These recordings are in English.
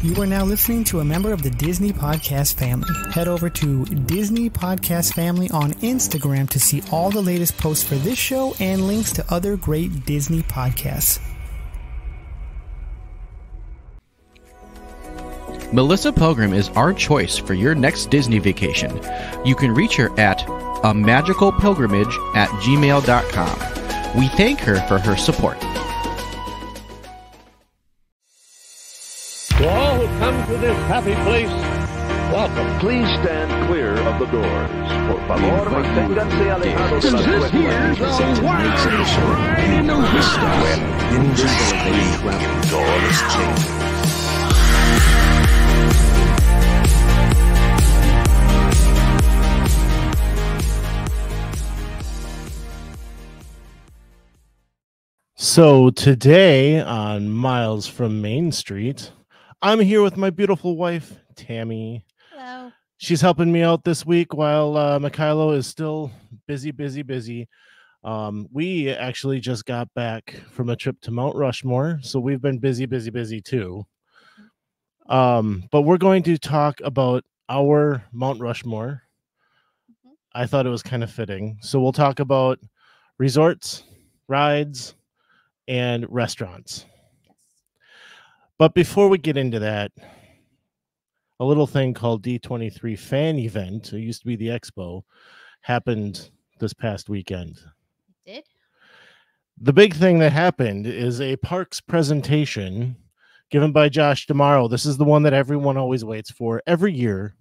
You are now listening to a member of the Disney Podcast family. Head over to Disney Podcast Family on Instagram to see all the latest posts for this show and links to other great Disney podcasts. Melissa Pilgrim is our choice for your next Disney vacation. You can reach her at amagicalpilgrimage@gmail.com. We thank her for her support. To all who come to this happy place, welcome. Please stand clear of the doors. Por favor, manténganse alejados de las This here's a wild ride in the wilderness. doors change. So today on Miles from Main Street, I'm here with my beautiful wife, Tammy. Hello. She's helping me out this week while Mikhailo is still busy. We actually just got back from a trip to Mount Rushmore, so we've been busy too. But we're going to talk about our Mount Rushmore. I thought it was kind of fitting. So we'll talk about resorts, rides, and restaurants. But before we get into that, a little thing called D23 Fan Event, it used to be the Expo, happened this past weekend. It did? The big thing that happened is a parks presentation given by Josh tomorrow. This is the one that everyone always waits for every year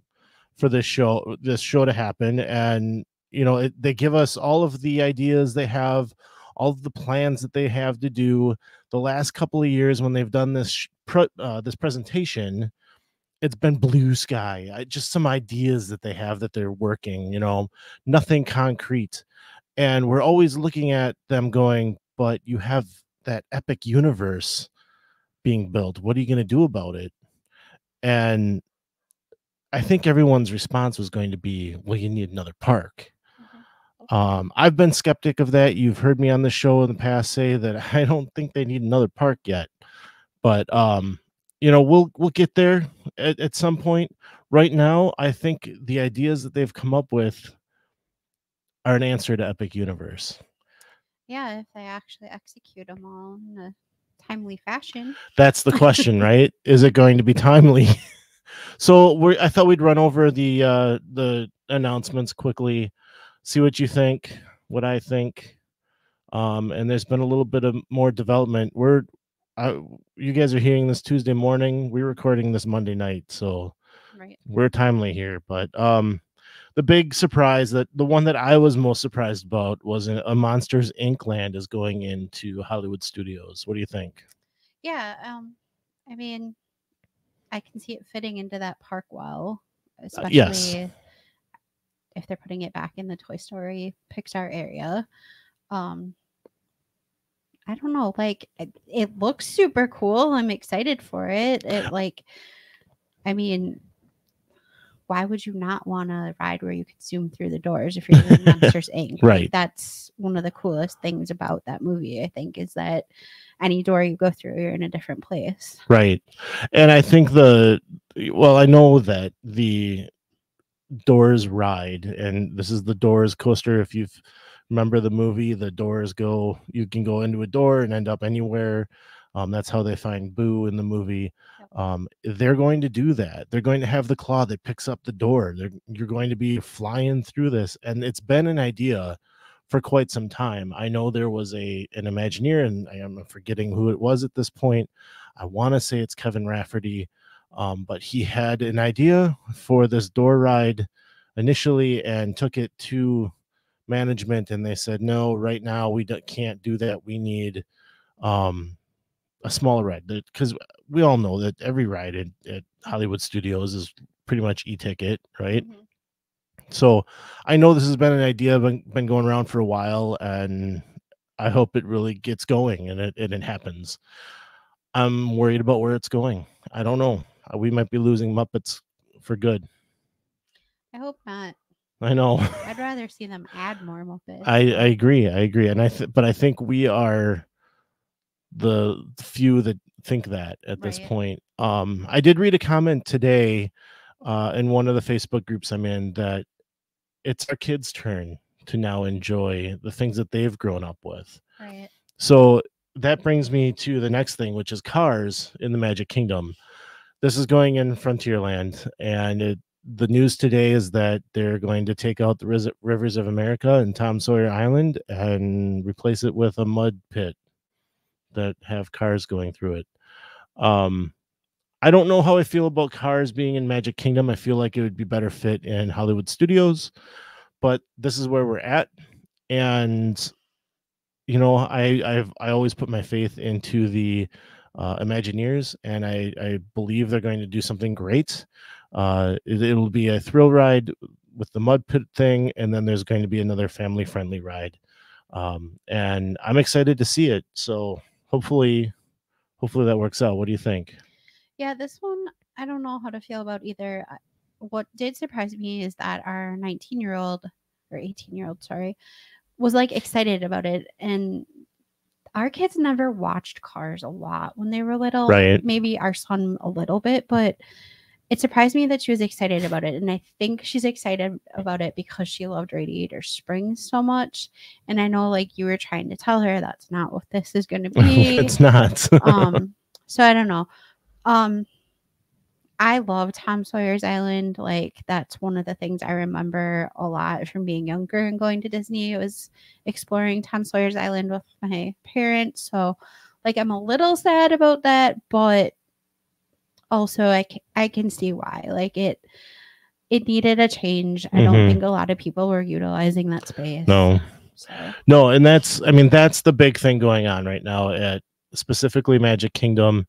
for this show to happen. And, you know, they give us all of the ideas they have, all of the plans that they have to do. The last couple of years when they've done this presentation, it's been blue sky, just some ideas that they have that they're working, you know, nothing concrete. And we're always looking at them going, but you have that epic universe being built. What are you going to do about it? And I think everyone's response was going to be, well, you need another park. I've been skeptic of that. You've heard me on the show in the past say that I don't think they need another park yet. But you know, we'll get there at some point. Right now, I think the ideas that they've come up with are an answer to Epic Universe. Yeah, if they actually execute them all in a timely fashion. That's the question, right? Is it going to be timely? So I thought we'd run over the announcements quickly, see what you think, what I think. And there's been a little bit of more development. You guys are hearing this Tuesday morning. We're recording this Monday night, so Right. we're timely here. But the big surprise, the one that I was most surprised about, was a Monsters Inc. land is going into Hollywood Studios. What do you think? Yeah, I mean, I can see it fitting into that park well, especially yes. if they're putting it back in the Toy Story Pixar area. I don't know, like it looks super cool. I'm excited for it. I mean, why would you not want to ride where you could zoom through the doors if you're doing Monsters Inc? Right. Like, that's one of the coolest things about that movie, I think, is that any door you go through, you're in a different place. Right. And I think I know that the Doors ride, and this is the Doors coaster. If you remember the movie, the doors you can go into a door and end up anywhere. That's how they find Boo in the movie. They're going to do that. They're going to have the claw that picks up the door. You're going to be flying through this, and it's been an idea for quite some time. I know there was an Imagineer, and I am forgetting who it was at this point. I want to say it's Kevin Rafferty, but he had an idea for this door ride initially and took it to management, and they said, no, right now we can't do that. We need a smaller ride, because we all know that every ride at Hollywood Studios is pretty much e-ticket, right? Mm-hmm. So I know this has been an idea been going around for a while, and I hope it really gets going and it happens. I'm worried about where it's going. I don't know. We might be losing Muppets for good. I hope not. I know. I'd rather see them add more Muppets. I agree. And but I think we are the few that think that at this Right. point. I did read a comment today in one of the Facebook groups I'm in that it's our kids' turn to now enjoy the things that they've grown up with. Right. So that brings me to the next thing, which is Cars in the Magic Kingdom. This is going in Frontierland, and the news today is that they're going to take out the Rivers of America and Tom Sawyer Island and replace it with a mud pit that have cars going through it. I don't know how I feel about Cars being in Magic Kingdom. I feel like it would be better fit in Hollywood Studios, but this is where we're at. And you know, I always put my faith into the Imagineers, and I believe they're going to do something great. It'll be a thrill ride with the mud pit thing, and then there's going to be another family friendly ride, and I'm excited to see it. So hopefully that works out. What do you think? Yeah, this one I don't know how to feel about either. What did surprise me is that our 19-year-old or 18-year-old, sorry, was like excited about it. And our kids never watched Cars a lot when they were little. Right. Maybe our son a little bit, but it surprised me that she was excited about it. And I think she's excited about it because she loved Radiator Springs so much. And I know, like, you were trying to tell her that's not what this is going to be. It's not. So I don't know. I love Tom Sawyer's Island. Like, that's one of the things I remember a lot from being younger and going to Disney. It was exploring Tom Sawyer's Island with my parents. So, like, I'm a little sad about that, but also I can see why. Like, it needed a change. I don't think a lot of people were utilizing that space. No. So. No, and that's the big thing going on right now at specifically Magic Kingdom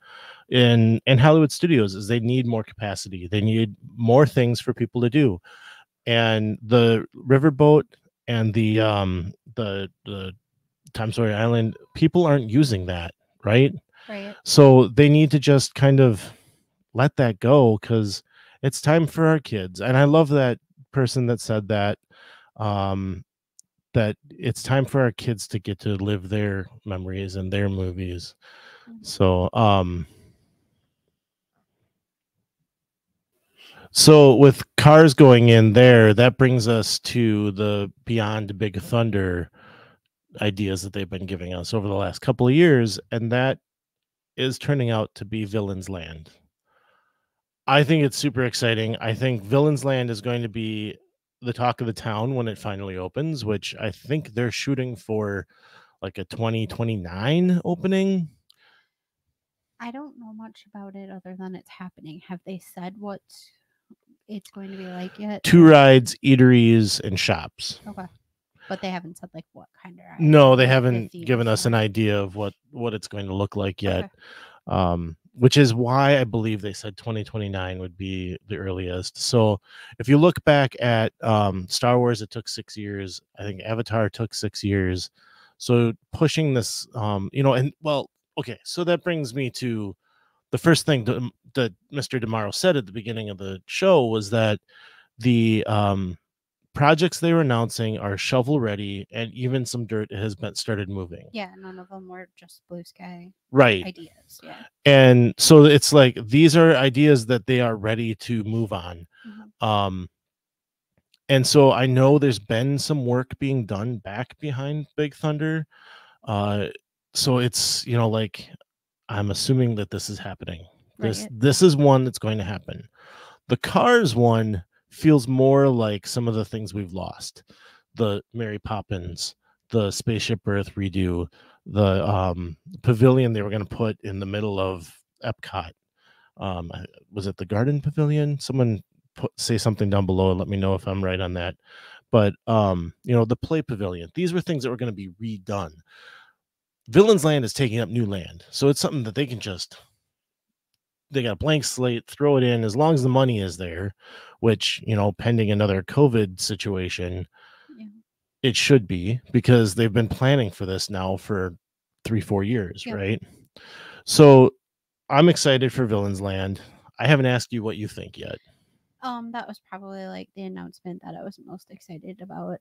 in Hollywood Studios is they need more capacity. They need more things for people to do. And the riverboat and the Tom Sawyer Island, people aren't using that, right? Right. So they need to just kind of let that go because it's time for our kids. And I love that person that said that that it's time for our kids to get to live their memories and their movies. So so with Cars going in there, that brings us to the Beyond Big Thunder ideas that they've been giving us over the last couple of years, and that is turning out to be Villains Land. I think it's super exciting. I think Villains Land is going to be the talk of the town when it finally opens, which I think they're shooting for like a 2029 opening. I don't know much about it other than it's happening. Have they said what it's going to be like yet? 2 rides, eateries, and shops. Okay. But they haven't said like what kind of rides. No, they like, haven't the given us an idea of what it's going to look like yet. Okay. Which is why I believe they said 2029 would be the earliest. So if you look back at Star Wars, it took 6 years. I think Avatar took 6 years. So pushing this, you know, and well, okay, so that brings me to the first thing that Mr. DeMauro said at the beginning of the show was that the projects they were announcing are shovel ready, and even some dirt has been started moving. Yeah, none of them were just blue sky ideas. Yeah. And so it's like these are ideas that they are ready to move on. And so I know there's been some work being done back behind Big Thunder. So it's, you know, like I'm assuming that this is happening. This is one that's going to happen. The Cars one feels more like some of the things we've lost. The Mary Poppins, the Spaceship Earth redo, the pavilion they were going to put in the middle of Epcot. Was it the Garden Pavilion? Someone say something down below and let me know if I'm right on that. But you know, the Play Pavilion. These were things that were going to be redone. Villains Land is taking up new land, so it's something that they can just. They got a blank slate, throw it in as long as the money is there, which, you know, pending another COVID situation, it should be because they've been planning for this now for 3-4 years, right? So I'm excited for Villains Land. I haven't asked you what you think yet. That was probably like the announcement that I was most excited about.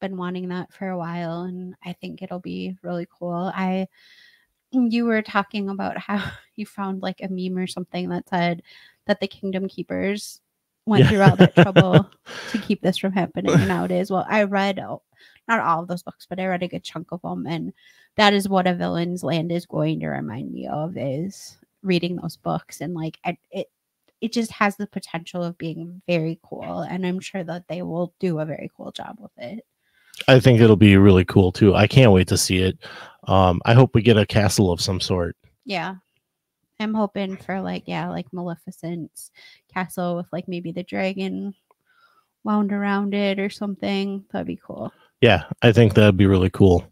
Been wanting that for a while, and I think it'll be really cool. you were talking about how you found like a meme or something that said that the Kingdom Keepers went through all that trouble to keep this from happening nowadays. Well, I read not all of those books, but I read a good chunk of them, and that is what a villain's land is going to remind me of, is reading those books. And like it just has the potential of being very cool, and I'm sure that they will do a very cool job with it. I think it'll be really cool too. I can't wait to see it. I hope we get a castle of some sort. Yeah. I'm hoping for like Maleficent's castle with like maybe the dragon wound around it or something. That'd be cool. Yeah, I think that'd be really cool.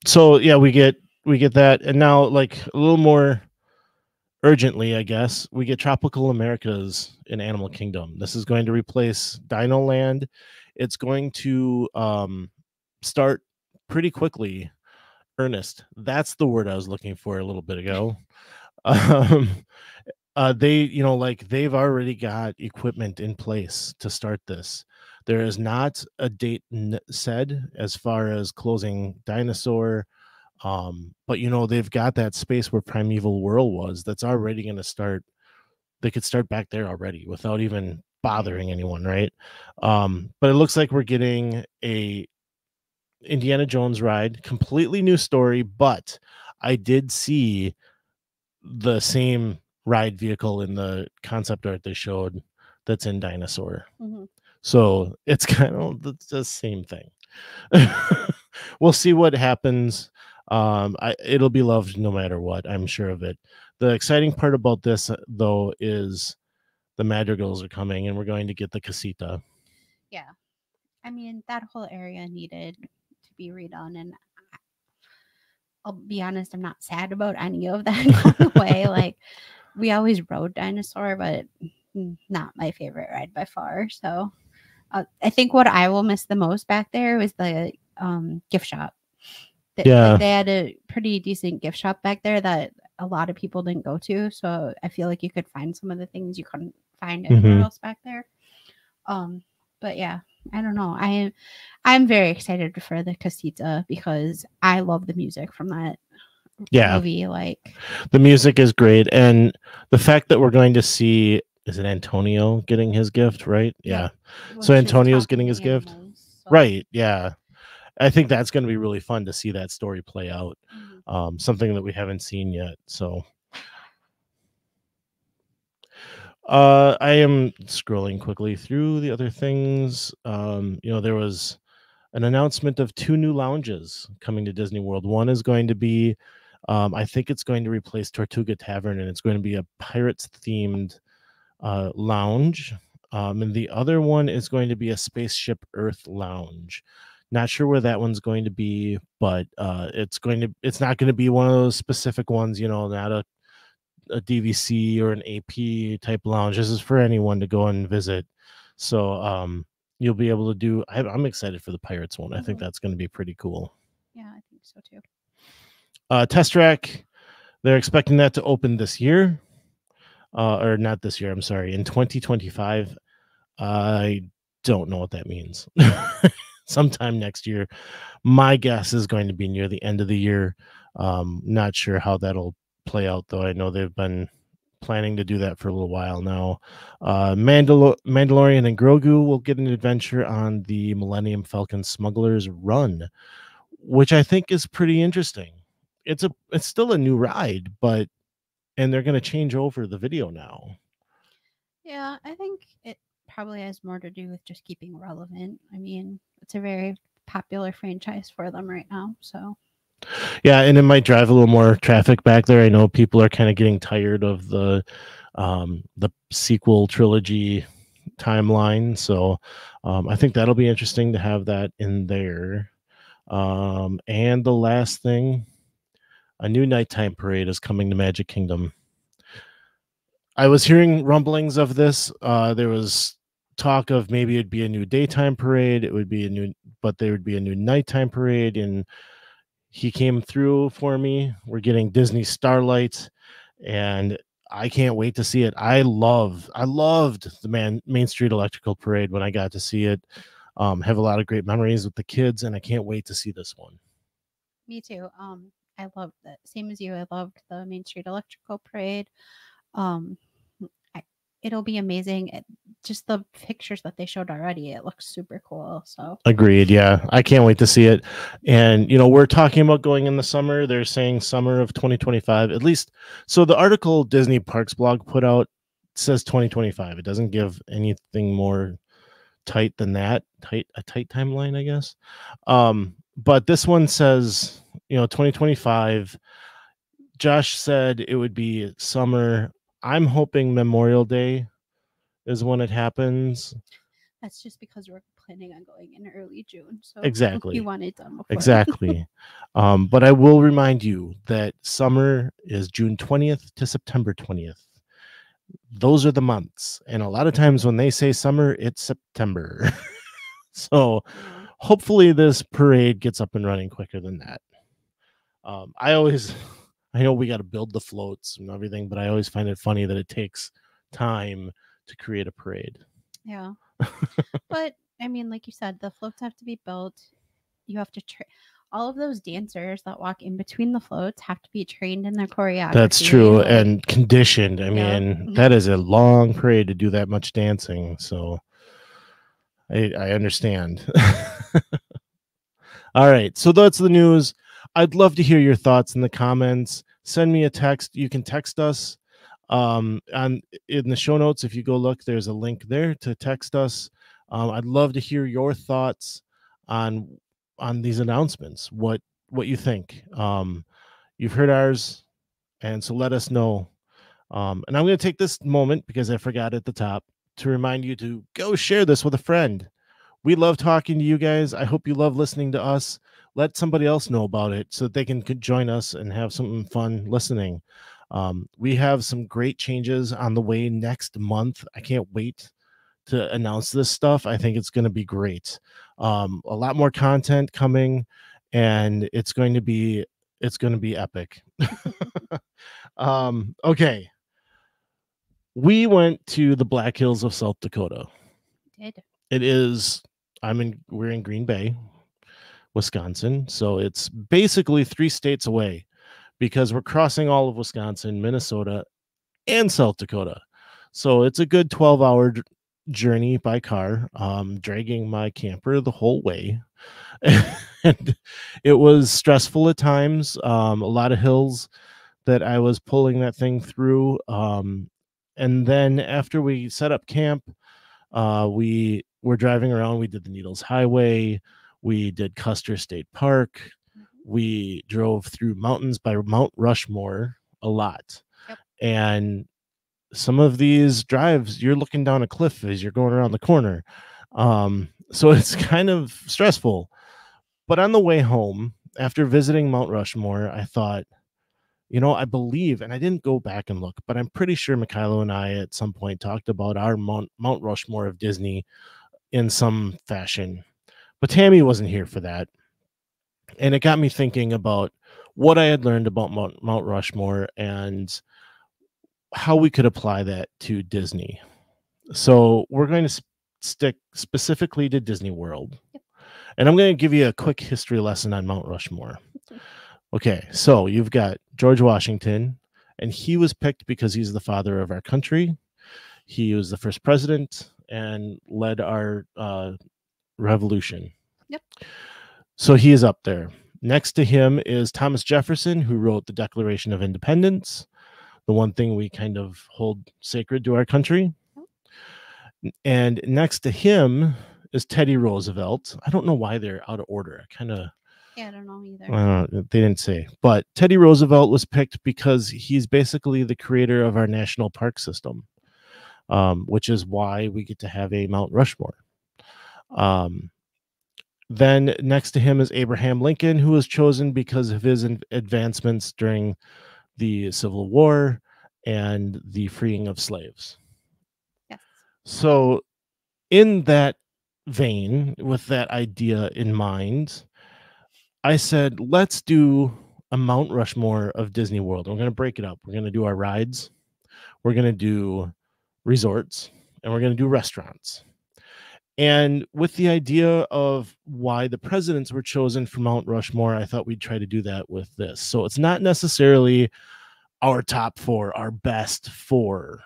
So yeah, we get that, and now like a little more urgently, I guess, we get Tropical Americas in Animal Kingdom. This is going to replace Dinoland. It's going to start pretty quickly. Ernest, that's the word I was looking for a little bit ago. They've already got equipment in place to start this. There is not a date said as far as closing Dinosaur, but they've got that space where Primeval World was. That's already going to start. They could start back there already without even bothering anyone, right? But it looks like we're getting a Indiana Jones ride, completely new story, but I did see the same ride vehicle in the concept art they showed that's in Dinosaur. Mm-hmm. So it's kind of the same thing. We'll see what happens. It'll be loved no matter what, I'm sure of it. The exciting part about this, though, is the madrigals are coming, and we're going to get the casita. Yeah. I mean, that whole area needed to be redone, and I'll be honest, I'm not sad about any of that going away. Like, we always rode Dinosaur, but not my favorite ride by far. So I think what I will miss the most back there was the gift shop. Yeah. They had a pretty decent gift shop back there that a lot of people didn't go to. So I feel like you could find some of the things you couldn't find anywhere else back there. But yeah, I don't know. I'm very excited for the Casita because I love the music from that movie. Like, the music is great, and the fact that we're going to see, is it Antonio getting his gift, right? Yeah. So Antonio's getting his gift. Right. Yeah. I think that's going to be really fun to see that story play out. Something that we haven't seen yet. So I am scrolling quickly through the other things. There was an announcement of 2 new lounges coming to Disney World. One is going to be, I think it's going to replace Tortuga Tavern, and it's going to be a Pirates themed lounge. And the other one is going to be a Spaceship Earth lounge. Not sure where that one's going to be, but it's not going to be one of those specific ones, not a DVC or an AP type lounge. This is for anyone to go and visit. So you'll be able to do. I'm excited for the Pirates one. I think that's going to be pretty cool. Yeah, I think so too. Test Track, they're expecting that to open this year, or not this year. I'm sorry, in 2025. I don't know what that means. Sometime next year. My guess is going to be near the end of the year. Not sure how that'll play out, though. I know they've been planning to do that for a little while now. Mandalorian and Grogu will get an adventure on the Millennium Falcon Smuggler's Run, which I think is pretty interesting. It's still a new ride, and they're going to change over the video now. Yeah, I think it probably has more to do with just keeping relevant. I mean, it's a very popular franchise for them right now, so yeah, and it might drive a little more traffic back there. I know people are kind of getting tired of the sequel trilogy timeline, so I think that'll be interesting to have that in there. And the last thing, a new nighttime parade is coming to Magic Kingdom. I was hearing rumblings of this. There was talk of maybe it'd be a new daytime parade. But there would be a new nighttime parade, and he came through for me. We're getting Disney Starlight, and I can't wait to see it. I loved the Main Street Electrical Parade when I got to see it. Have a lot of great memories with the kids, and I can't wait to see this one. Me too. I loved that. Same as you. I loved the Main Street Electrical Parade. Um, it'll be amazing. Just the pictures that they showed already, it looks super cool. So Agreed. Yeah, I can't wait to see it. And we're talking about going in the summer. They're saying summer of 2025, at least. So the article Disney Parks blog put out says 2025. It doesn't give anything more tight than that. A tight timeline, I guess. But this one says 2025. Josh said it would be summer. I'm hoping Memorial Day is when it happens. that's just because we're planning on going in early June. So Exactly. you want it done before. Exactly. But I will remind you that summer is June 20th to September 20th. Those are the months. And a lot of times when they say summer, it's September. So hopefully this parade gets up and running quicker than that. I know we got to build the floats and everything, but I always find it funny that it takes time to create a parade. Yeah. But I mean, like you said, the floats have to be built. You have to all of those dancers that walk in between the floats have to be trained in their choreography. That's true. And conditioned. I mean, that is a long parade to do that much dancing. So I understand. All right. So that's the news. I'd love to hear your thoughts in the comments. Send me a text. You can text us in the show notes. If you go look, there's a link there to text us. I'd love to hear your thoughts on these announcements. What you think. You've heard ours, and so let us know. And I'm going to take this moment, because I forgot at the top, to remind you to go share this with a friend. We love talking to you guys. I hope you love listening to us. Let somebody else know about it so that they can join us and have something fun listening. We have some great changes on the way next month. I can't wait to announce this stuff. I think it's going to be great. A lot more content coming, and it's going to be epic. Okay. We went to the Black Hills of South Dakota. We're in Green Bay, Wisconsin. So it's basically 3 states away, because we're crossing all of Wisconsin, Minnesota, and South Dakota. So it's a good 12-hour journey by car, dragging my camper the whole way. And it was stressful at times. A lot of hills that I was pulling that thing through. And then after we set up camp, we were driving around. We did the Needles Highway. We did Custer State Park. We drove through mountains by Mount Rushmore a lot. Yep. And some of these drives, you're looking down a cliff as you're going around the corner. So it's kind of stressful. But on the way home, after visiting Mount Rushmore, I thought, I believe, and I didn't go back and look, but I'm pretty sure Mikhailo and I at some point talked about our Mount Rushmore of Disney in some fashion. But Tammy wasn't here for that. And it got me thinking about what I had learned about Mount Rushmore and how we could apply that to Disney. So we're going to stick specifically to Disney World. Yep. And I'm going to give you a quick history lesson on Mount Rushmore. Okay, so you've got George Washington, and he was picked because he's the father of our country. He was the first president and led our revolution. Yep. So he is up there. Next to him is Thomas Jefferson, who wrote the Declaration of Independence, the one thing we kind of hold sacred to our country. And next to him is Teddy Roosevelt. I don't know why they're out of order. I don't know either. They didn't say. But Teddy Roosevelt was picked because he's basically the creator of our national park system, which is why we get to have a Mount Rushmore. Then next to him is Abraham Lincoln, who was chosen because of his advancements during the Civil War and the freeing of slaves. Yes. So in that vein, with that idea in mind, I said, let's do a Mount Rushmore of Disney World. We're going to break it up. We're going to do our rides. We're going to do resorts, and we're going to do restaurants. And with the idea of why the presidents were chosen for Mount Rushmore, I thought we'd try to do that with this. So it's not necessarily our top 4, our best 4,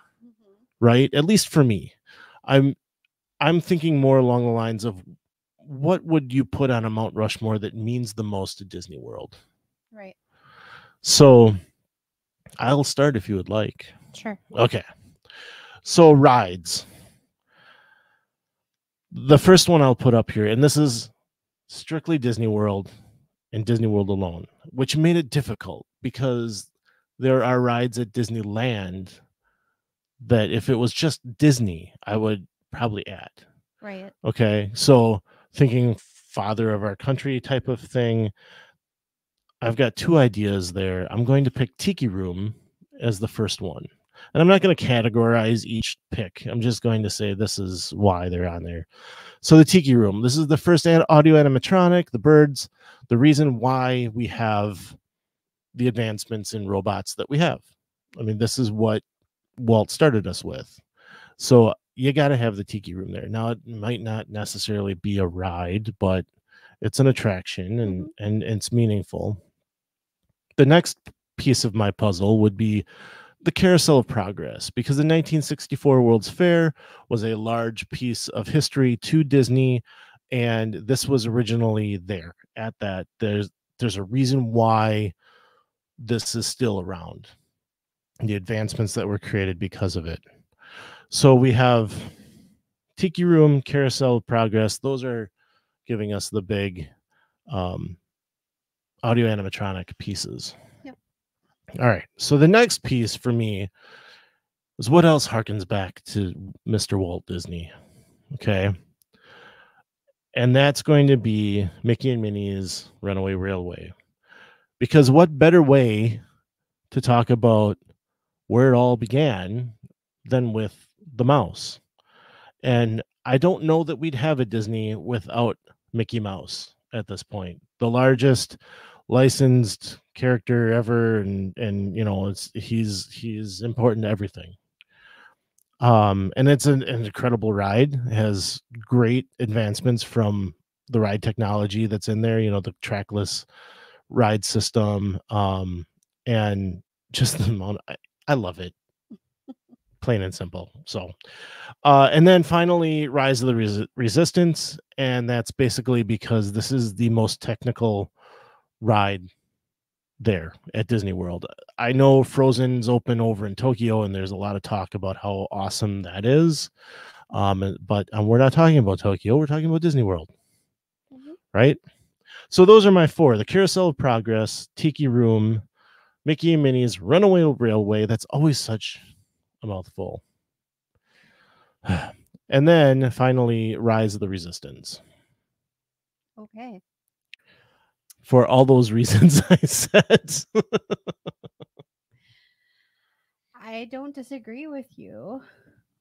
right? At least for me. I'm thinking more along the lines of what would you put on a Mount Rushmore that means the most to Disney World? Right. So I'll start if you would like. Sure. Okay. So rides. The first one I'll put up here, and this is strictly Disney World and Disney World alone, which made it difficult because there are rides at Disneyland that if it was just Disney, I would probably add. Right. Okay. So thinking father of our country type of thing, I've got 2 ideas there. I'm going to pick Tiki Room as the first one. And I'm not going to categorize each pick. I'm just going to say this is why they're on there. So the Tiki Room, this is the first audio animatronic, the birds, the reason why we have the advancements in robots that we have. I mean, this is what Walt started us with. So you got to have the Tiki Room there. Now, it might not necessarily be a ride, but it's an attraction and it's meaningful. The next piece of my puzzle would be the Carousel of Progress, because the 1964 World's Fair was a large piece of history to Disney, and this was originally there at that. There's a reason why this is still around, the advancements that were created because of it. So we have Tiki Room, Carousel of Progress. Those are giving us the big audio animatronic pieces. Yep. All right. So the next piece for me is what else harkens back to Mr. Walt Disney. Okay. And that's going to be Mickey and Minnie's Runaway Railway. Because what better way to talk about where it all began than with the mouse? And I don't know that we'd have a Disney without Mickey Mouse at this point. The largest licensed character ever, and you know, he's important to everything. And it's an incredible ride. It has great advancements from the ride technology that's in there, you know, the trackless ride system, and just the amount I love it, plain and simple. So and then finally Rise of the Resistance, and that's basically because this is the most technical ride there at Disney World. I know Frozen's open over in Tokyo, and there's a lot of talk about how awesome that is, but we're not talking about Tokyo, we're talking about Disney World. Right? So those are my 4: the Carousel of Progress, Tiki Room, Mickey and Minnie's Runaway Railway. That's always such a mouthful. And then finally Rise of the Resistance. Okay. For all those reasons I said. I don't disagree with you.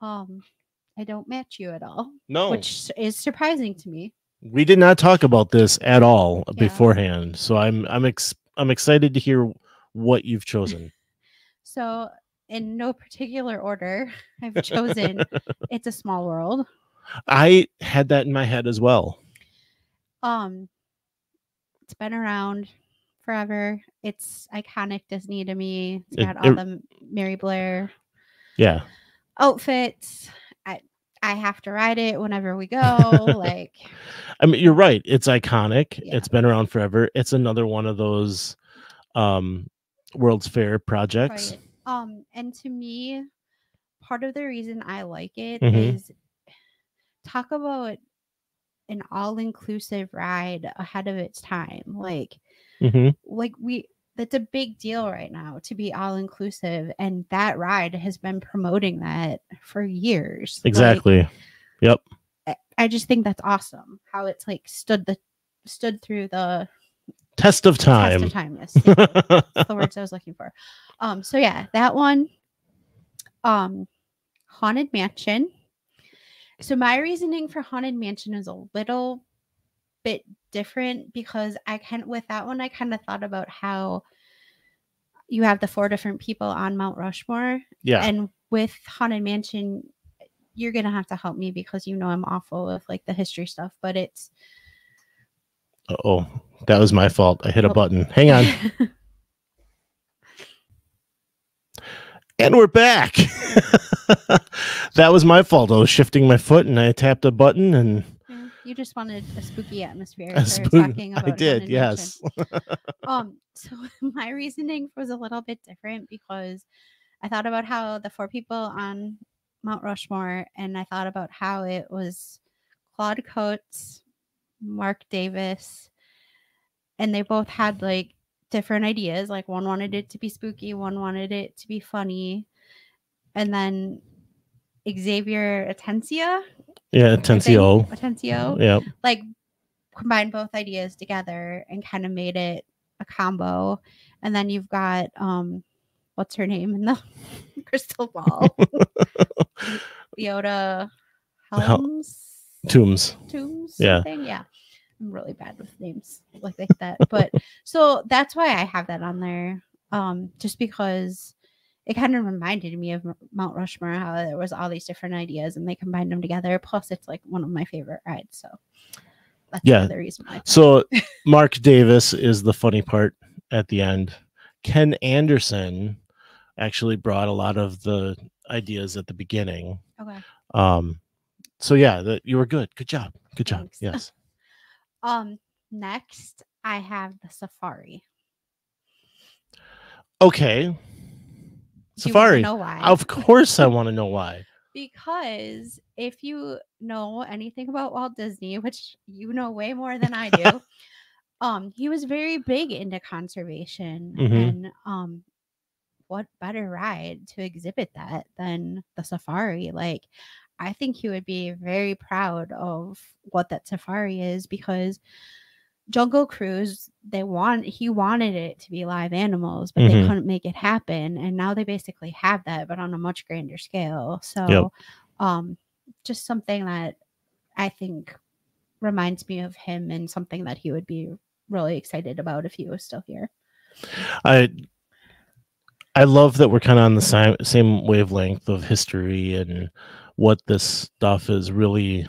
I don't match you at all. No. Which is surprising to me. We did not talk about this at all Yeah. beforehand. So I'm excited to hear what you've chosen. So in no particular order, I've chosen It's a Small World. I had that in my head as well. It's been around forever. It's iconic Disney to me. It's got all the Mary Blair outfits. I have to ride it whenever we go. Like, I mean, you're right. It's iconic. Yeah. It's been around forever. It's another one of those World's Fair projects. right. And to me, part of the reason I like it Mhm. is talk about an all-inclusive ride ahead of its time. Like that's a big deal right now to be all-inclusive, and that ride has been promoting that for years. Exactly. Like, Yep. I just think that's awesome how it's like stood through the Test of time. Test of time. Yes, that's the words I was looking for. So yeah, that one. Haunted Mansion. So my reasoning for Haunted Mansion is a little bit different, because with that one I kind of thought about how you have the 4 different people on Mount Rushmore. Yeah. And with Haunted Mansion, you're gonna have to help me because you know I'm awful with like the history stuff, but it's Oh, that was my fault. I hit a button. Hang on. And we're back. That was my fault. I was shifting my foot and I tapped a button and you just wanted a spooky atmosphere. I did, yes. So my reasoning was a little bit different because I thought about how the 4 people on Mount Rushmore, and I thought about how it was Claude Coates, Mark Davis, and they both had like different ideas. Like one wanted it to be spooky, one wanted it to be funny, and then Xavier Atencio. Yeah, Atencio. Yeah. Like combined both ideas together and kind of made it a combo. And then you've got what's her name in the crystal ball? Leota Tombs. Yeah. Yeah. I'm really bad with names like that. But so that's why I have that on there. Just because it kind of reminded me of Mount Rushmore, how there was all these different ideas and they combined them together. Plus, it's like one of my favorite rides. So that's the reason why. So Mark Davis is the funny part at the end. Ken Anderson actually brought a lot of the ideas at the beginning. Okay. So yeah, you were good. Good job. Good job. Thanks. Yes. Next I have the safari. Okay. Safari. Do you wanna know why? Of course I want to know why. Because if you know anything about Walt Disney, which you know way more than I do, he was very big into conservation. Mm-hmm. And what better ride to exhibit that than the safari? Like, I think he would be very proud of what that safari is, because Jungle Cruise, he wanted it to be live animals, but they couldn't make it happen. And now they basically have that, but on a much grander scale. So just something that I think reminds me of him and something that he would be really excited about if he was still here. I love that we're kind of on the same wavelength of history and what this stuff is really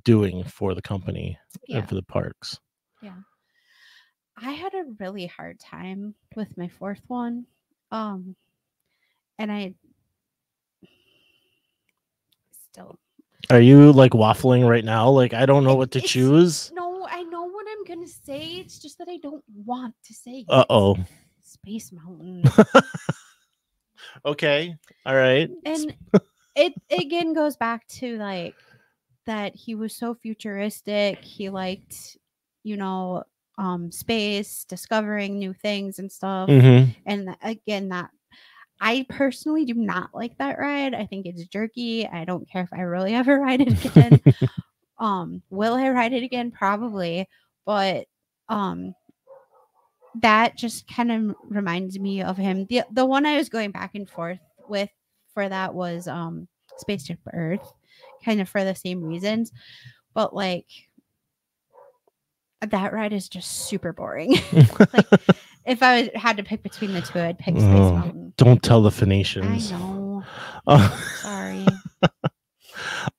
doing for the company and for the parks. Yeah. I had a really hard time with my 4th one. And I still. Are you like waffling right now? Like, I don't know what to choose. No, I know what I'm going to say. It's just that I don't want to say it. Uh-oh. Space Mountain. Okay. All right. And it again goes back to like that he was so futuristic. He liked, space, discovering new things and stuff. Mm-hmm. And again, that I personally do not like that ride. I think it's jerky. I don't care if I really ever ride it again. Will I ride it again? Probably. But that just kind of reminds me of him. The one I was going back and forth with for that was Spaceship Earth, kind of for the same reasons. But like that ride is just super boring. Like if I had to pick between the two, I'd pick Space Mountain. Don't tell the Phoenicians. I know. Sorry.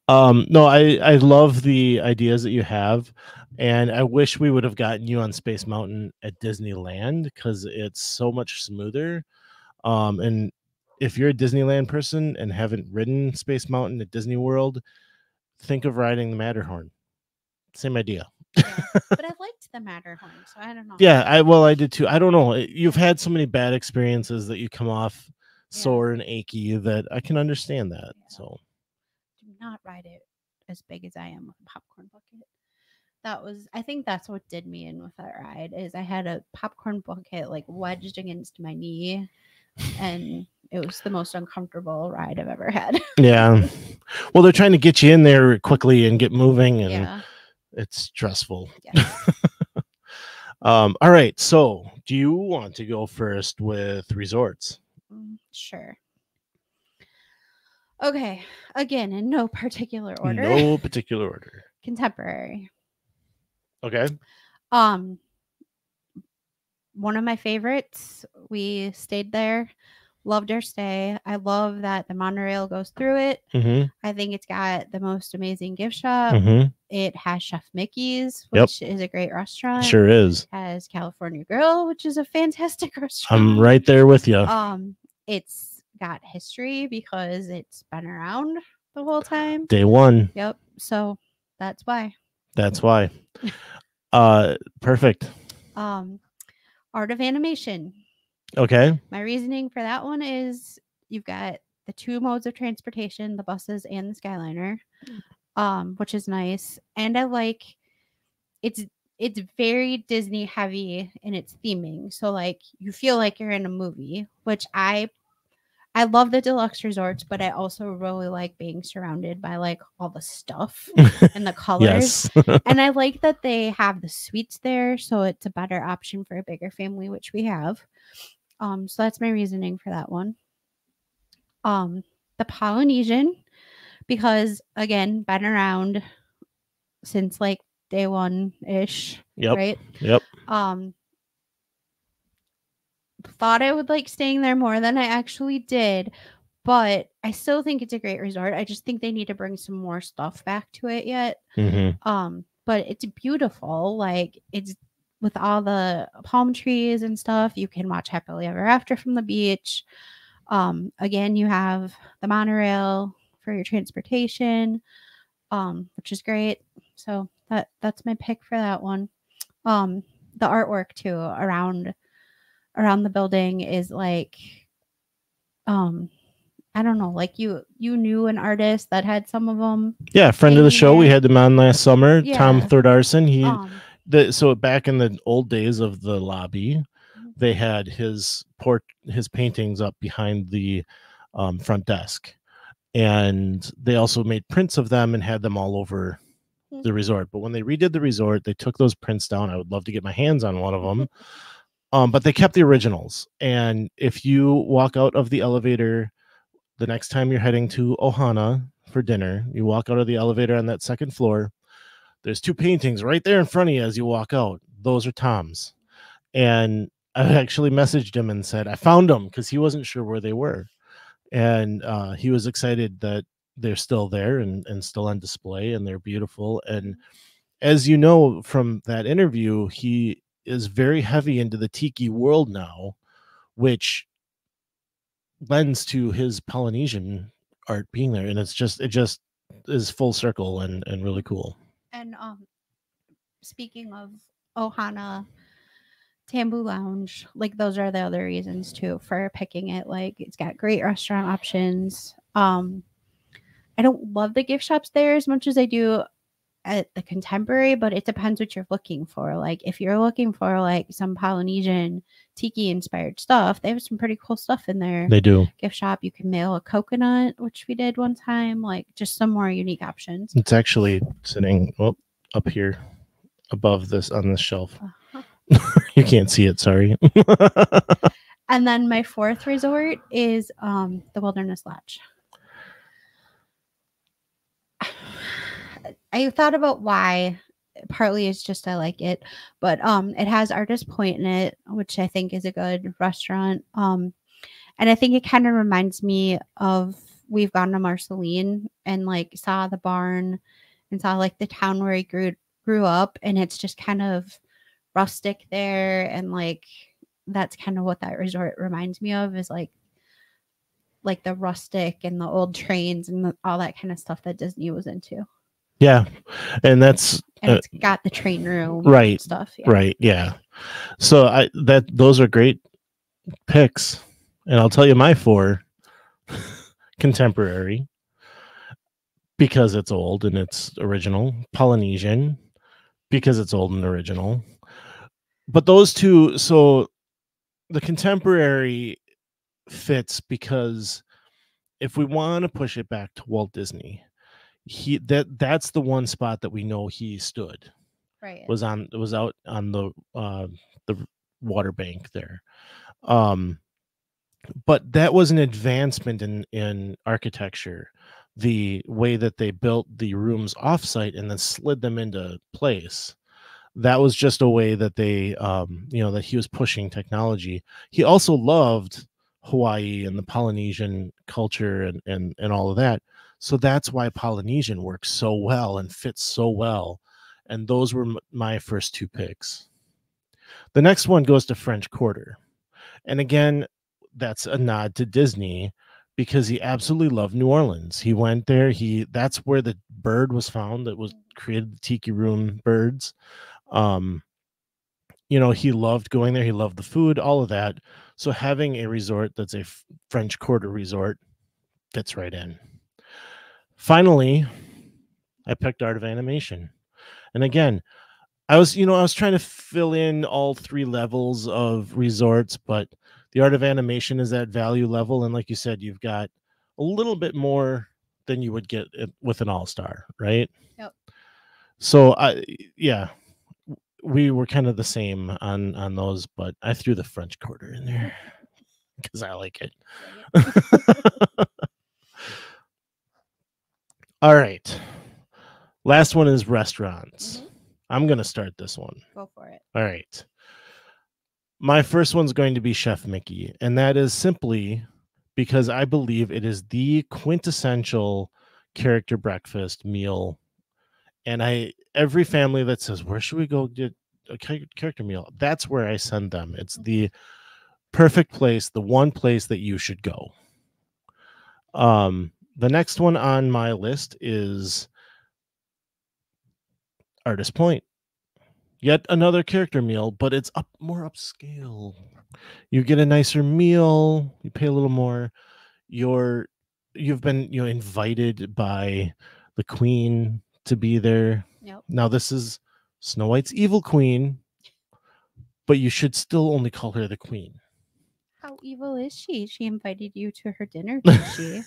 No, I love the ideas that you have, and I wish we would have gotten you on Space Mountain at Disneyland because it's so much smoother. And if you're a Disneyland person and haven't ridden Space Mountain at Disney World, think of riding the Matterhorn. Same idea. Yeah, but I liked the Matterhorn, so I don't know. Yeah, I did too. I don't know. You've had so many bad experiences that you come off sore and achy that I can understand that. Yeah. So do not ride it as big as I am with a popcorn bucket. I think that's what did me in with that ride is I had a popcorn bucket like wedged against my knee, and it was the most uncomfortable ride I've ever had. Yeah. Well, they're trying to get you in there quickly and get moving, and it's stressful. Yeah. All right. So do you want to go first with resorts? Sure. Okay. Again, in no particular order. No particular order. Contemporary. Okay. One of my favorites, we stayed there, Loved our stay. I love that the monorail goes through it. Mm-hmm. I think it's got the most amazing gift shop. Mm-hmm. It has Chef Mickey's, Yep. which is a great restaurant. Sure is. Has California Grill, which is a fantastic restaurant. I'm right there with you. It's got history because it's been around the whole time. Day one. Yep. So that's why. That's why. Perfect. Art of animation. Okay. My reasoning for that one is you've got the two modes of transportation, the buses and the Skyliner, which is nice. And I like it's very Disney heavy in its theming. So like you feel like you're in a movie, which I love the deluxe resorts, but I also really like being surrounded by like all the stuff and the colors. Yes. And I like that they have the suites there, so it's a better option for a bigger family, which we have. So that's my reasoning for that one. The Polynesian, because again, been around since like day one ish. Yep. Right. Yep. Thought I would like staying there more than I actually did, but I still think it's a great resort. I just think they need to bring some more stuff back to it yet. Mm-hmm. But it's beautiful. Like it's with all the palm trees and stuff. You can watch Happily Ever After from the beach. Again, you have the monorail for your transportation, which is great. So that's my pick for that one. The artwork too around the building is like, I don't know, like you knew an artist that had some of them. Yeah, friend of the show. We had them on last summer. Yeah. Tom Thirdarson. So back in the old days of the lobby, they had his paintings up behind the front desk, and they also made prints of them and had them all over the resort. But when they redid the resort, they took those prints down. I would love to get my hands on one of them. But they kept the originals. And if you walk out of the elevator the next time you're heading to Ohana for dinner, you walk out of the elevator on that second floor, there's two paintings right there in front of you as you walk out. Those are Tom's. And I actually messaged him and said, I found them, because he wasn't sure where they were. And he was excited that they're still there and still on display, and they're beautiful. And as you know from that interview, he is very heavy into the tiki world now, which lends to his Polynesian art being there. And it just is full circle and really cool. And speaking of Ohana, Tambu Lounge, like those are the other reasons too for picking it. Like it's got great restaurant options. I don't love the gift shops there as much as I do at the Contemporary, but it depends what you're looking for. Like if you're looking for like some Polynesian tiki inspired stuff, they have some pretty cool stuff in there. They do. Gift shop, you can mail a coconut, which we did one time, like just some more unique options. It's actually sitting up here above this on this shelf. You can't see it, sorry. And then my fourth resort is the Wilderness Lodge. I thought about why. Partly it's just I like it, but it has Artist Point in it, which I think is a good restaurant. And I think it kind of reminds me of we've gone to Marceline and like saw the barn and saw like the town where he grew up, and it's just kind of rustic there, and like that's kind of what that resort reminds me of, is like the rustic and the old trains and all that kind of stuff that Disney was into. Yeah, and it's got the train room, right? And stuff, yeah. Right, yeah. So those are great picks, and I'll tell you my four. Contemporary, because it's old and it's original. Polynesian, because it's old and original. But those two, so the Contemporary fits because if we want to push it back to Walt Disney, that's the one spot that we know he stood. Right. Was out on the water bank there. But that was an advancement in architecture, the way that they built the rooms offsite and then slid them into place. That was just a way that they, that he was pushing technology. He also loved Hawaii and the Polynesian culture and all of that. So that's why Polynesian works so well and fits so well. And those were my first two picks. The next one goes to French Quarter. And again, that's a nod to Disney because he absolutely loved New Orleans. He went there. That's where the bird was found that was created, the Tiki Room birds. You know, he loved going there. He loved the food, all of that. So having a resort that's a French Quarter resort fits right in. Finally, I picked Art of Animation. And again, I was trying to fill in all three levels of resorts, but the Art of Animation is that value level. And like you said, you've got a little bit more than you would get with an all-star, right? Yep. So we were kind of the same on those, but I threw the French Quarter in there because I like it. All right. Last one is restaurants. Mm-hmm. I'm going to start this one. Go for it. All right. My first one's going to be Chef Mickey, and that is simply because I believe it is the quintessential character breakfast meal. And every family that says, where should we go get a character meal? That's where I send them. It's the perfect place, the one place that you should go. The next one on my list is Artist Point. Yet another character meal, but it's more upscale. You get a nicer meal, you pay a little more. You've been invited by the queen to be there. Yep. Now this is Snow White's evil queen, but you should still only call her the queen. How evil is she? She invited you to her dinner, did she?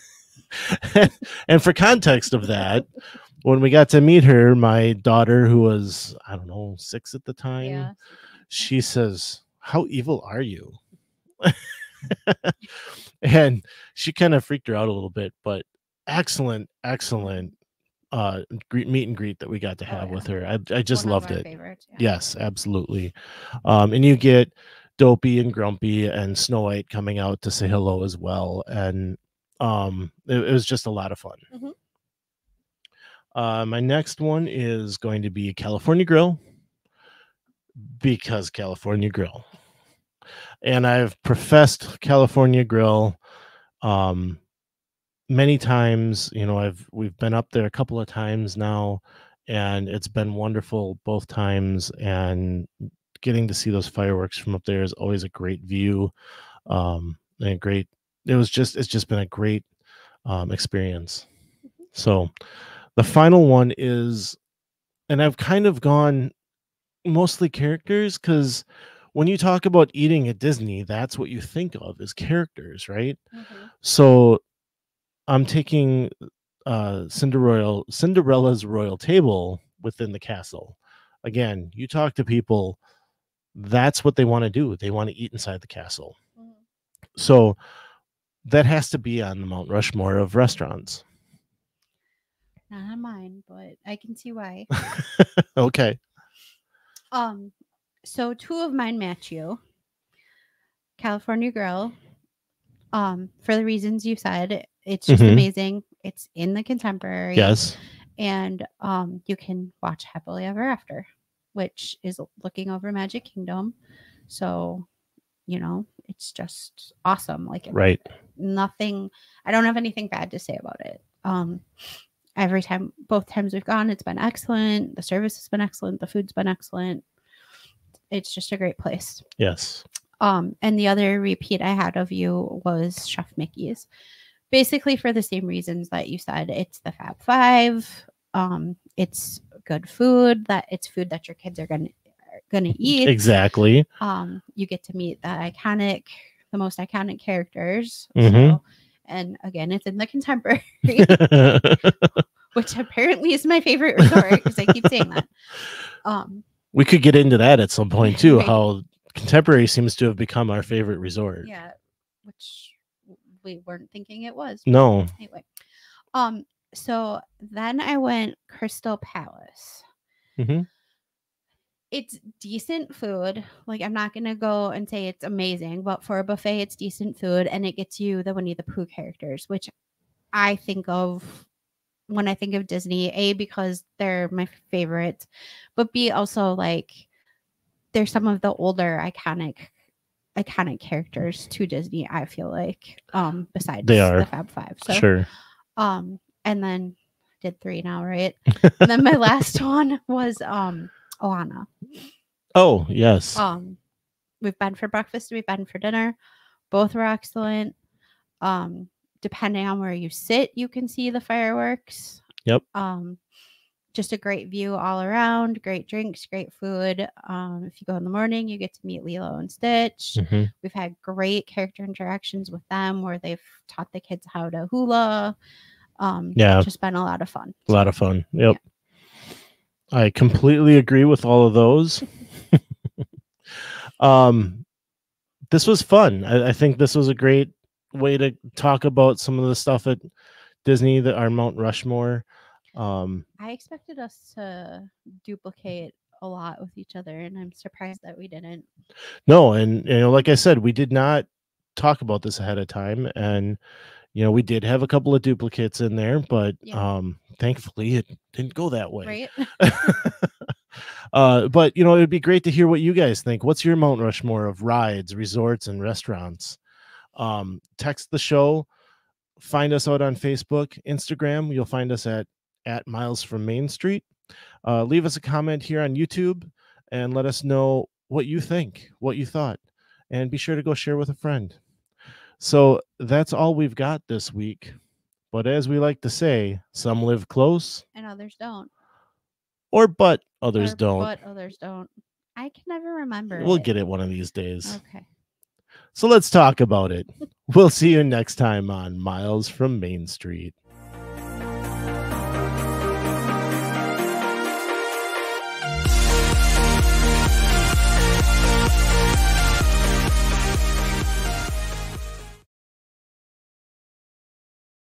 And for context of that, when we got to meet her, my daughter, who was, I don't know, 6 at the time, she says, how evil are you? And she kind of freaked her out a little bit, but excellent meet and greet that we got to have with her. I just loved it. Favorites, yeah. Yes, absolutely. And you get Dopey and Grumpy and Snow White coming out to say hello as well. And it was just a lot of fun. Mm-hmm. My next one is going to be California Grill, because California Grill. And I've professed California Grill many times. We've been up there a couple of times now, and it's been wonderful both times. And getting to see those fireworks from up there is always a great view. It's just been a great experience. So the final one is, and I've kind of gone mostly characters, because when you talk about eating at Disney, that's what you think of as characters, right? Mm-hmm. So I'm taking Cinderella's Royal Table within the castle. Again, you talk to people, that's what they want to do. They want to eat inside the castle. Mm-hmm. So that has to be on the Mount Rushmore of restaurants. Not on mine, but I can see why. Okay. So 2 of mine match you. California Grill. For the reasons you said, it's just amazing. It's in the Contemporary. Yes. And you can watch Happily Ever After, which is looking over Magic Kingdom. So, it's just awesome. Like, right. Nothing, I don't have anything bad to say about it. Every time, both times we've gone, it's been excellent. The service has been excellent. The food's been excellent. It's just a great place. Yes. And the other repeat I had of you was Chef Mickey's. Basically for the same reasons that you said. It's the Fab Five. It's good food. It's food that your kids are gonna eat. Exactly. You get to meet the most iconic characters. Mm-hmm. So, and again, it's in the Contemporary, which apparently is my favorite resort, because I keep saying that. We could get into that at some point too, right. How Contemporary seems to have become our favorite resort. Yeah, which we weren't thinking it was. No. Anyway, so then I went Crystal Palace. Mm-hmm. it's decent food. Like, I'm not gonna go and say it's amazing, but for a buffet, it's decent food, and it gets you the Winnie the Pooh characters, which I think of when I think of Disney. A, because they're my favorite, but B, also like they're some of the older iconic characters to Disney. I feel like besides They are. the Fab Five. So Sure. and then did 3 now, right? And then my last one was Ohana. Oh, yes. We've been for breakfast, we've been for dinner. Both were excellent. Depending on where you sit, you can see the fireworks. Yep. Just a great view all around, great drinks, great food. If you go in the morning, you get to meet Lilo and Stitch. Mhm. We've had great character interactions with them where they've taught the kids how to hula. Just been a lot of fun. A lot of fun. Yep. Yeah. I completely agree with all of those. This was fun. I think this was a great way to talk about some of the stuff at Disney, that our Mount Rushmore. I expected us to duplicate a lot with each other, and I'm surprised that we didn't. No, and like I said, we did not talk about this ahead of time, and we did have a couple of duplicates in there, but thankfully it didn't go that way. Right. But it'd be great to hear what you guys think. What's your Mount Rushmore of rides, resorts, and restaurants? Text the show. Find us out on Facebook, Instagram. You'll find us at Miles from Main Street. Leave us a comment here on YouTube and let us know what you think, what you thought, and be sure to go share with a friend. So that's all we've got this week. But as we like to say, some live close And others don't. but others don't. But others don't. I can never remember. We'll get it one of these days. Okay. So let's talk about it. We'll see you next time on Miles from Main Street.